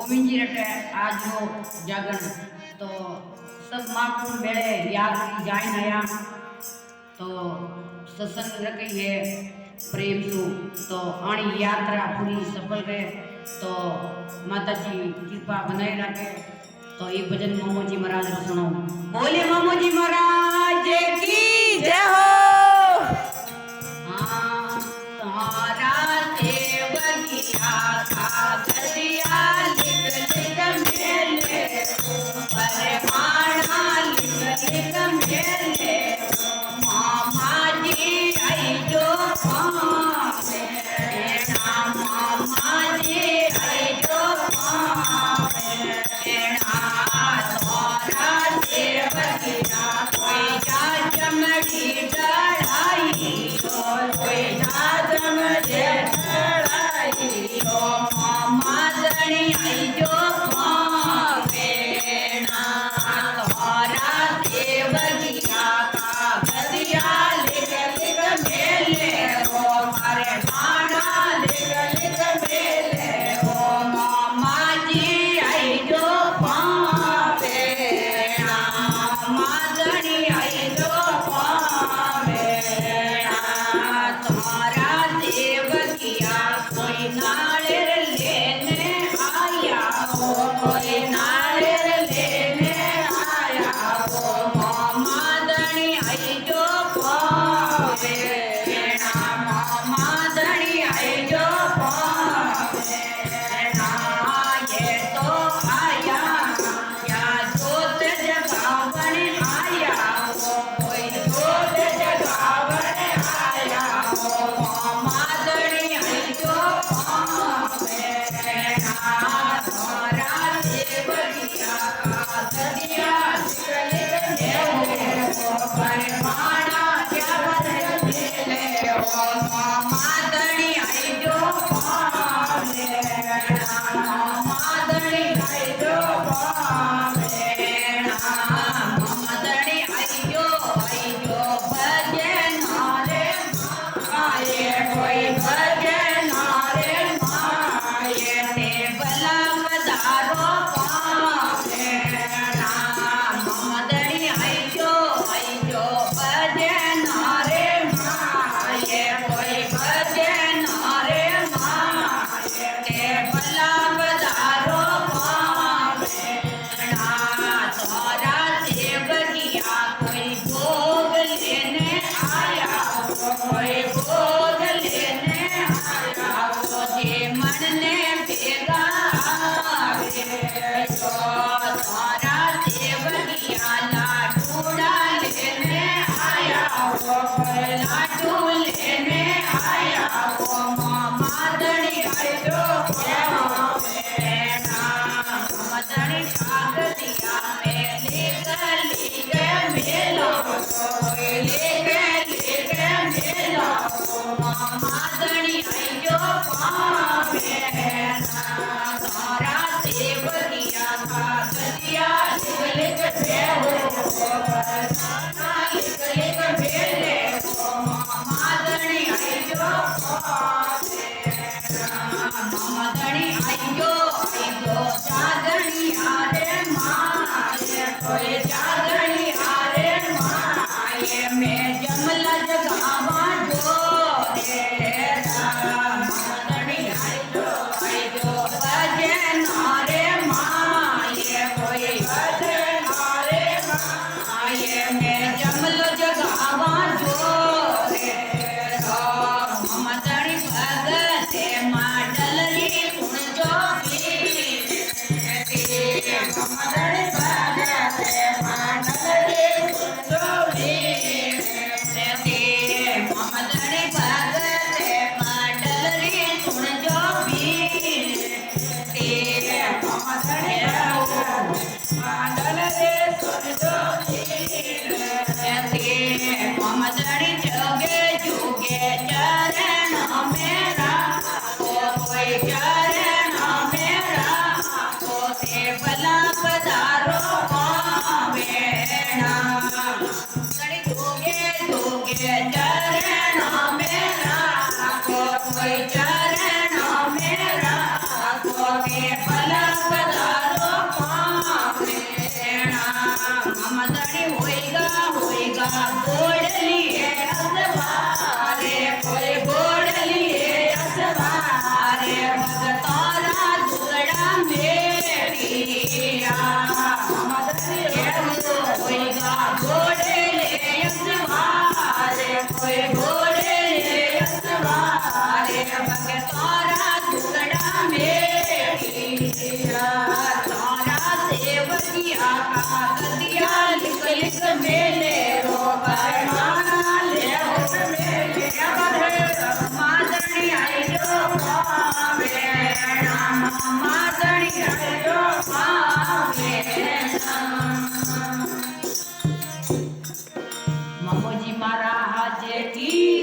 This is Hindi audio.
गोविंद जी रटे आज रो जागरण तो सब महापुरुष बेड़े याद की जाए नया तो सत्संग रखी है प्रेम सु तो आनी यात्रा पूरी सफल रहे तो माता जी कृपा बनाए रखे तो ये भजन मोमोजी महाराज रो सुनो। बोले मोमोजी महाराज की जय हो। हाँ तुम्हारा सेवकिया का गदिया लिख लिख मेले परमाणा लिख लिख मेले मामा जी आई जो पावे मामा जी आई जो पावे तुम्हारा सेवकिया कोई जा चमड़ी चढ़ाई कोई जा चमड़ी चढ़ाई मामा दणी आई जो पावे तुम्हारा सेवकिया का गदिया लिख लिख मेले ओ मारे माना लिख लिख मेले ओ मामा जी आई जो पावे मामा दणी आई जो पावे तुम्हारा सेवकिया कोई नारियल लेने आया हो कोई नारियल लेने आया हो मामा दणी आई जो पावे मामा दणी आई जो पावे ये तो आया या जोत जगावन आया हो कोई जोत जगावन आया हो मामा दणी आई जो पावे तुम्हारा सेवकिया का गदिया लिख मेले परमाणा क्या बदल मेले ओ मामा दणी आई जो पावे मामा दणी आई जो पावे मामा दणी आई जो भजन रे माये कोई भजन रे माये ते भला पधारो पावे मामा दणी आई जो भजन रे माये कोई भजन रे माये ते भला पधारो पावे तुम्हारा सेवकिया कोई भोग लेने आया हो कोई भोग लेने आया हो जे मन ने भेगा आवे तो तुम्हारा सेवकिया लाडूड़ा लेने आया हो कोई लाडू लेने आया हो मामा दणी आई जो पावे मामा दणी कागदिया में लिख मेला कोई लिख मेला मामा दणी आई जो पावे तुम्हारा सेवकिया का गदिया लिख लिख मेले मामा दणी आई जो पावे मामा दणी आई जो जागरणी आरे माये कोई जागरणी आरे माये में जमला जगावा जो मामा दणी आई जो भजन रे माये कोई भजन रे माये में जमलो जगावा जो मामा दणी भगत माडलरी कुण जो मामा दणी भगत मदड़ी होएगा गोड़ली है असवारे कोई गोड़ली है असवारे भगतारा दुगड़ा मेरिया मदड़ी होएगा गोड़ले असवारे कोई गोड़ले असवारे भगतारा दुगड़ा मेरिया तारा सेवकिया का गदिया लिख लिख मेले रो परमाना ले मेले बधे मादणी आई जो पावे नाम मादणी आई जो पावे ममोजी महाराज की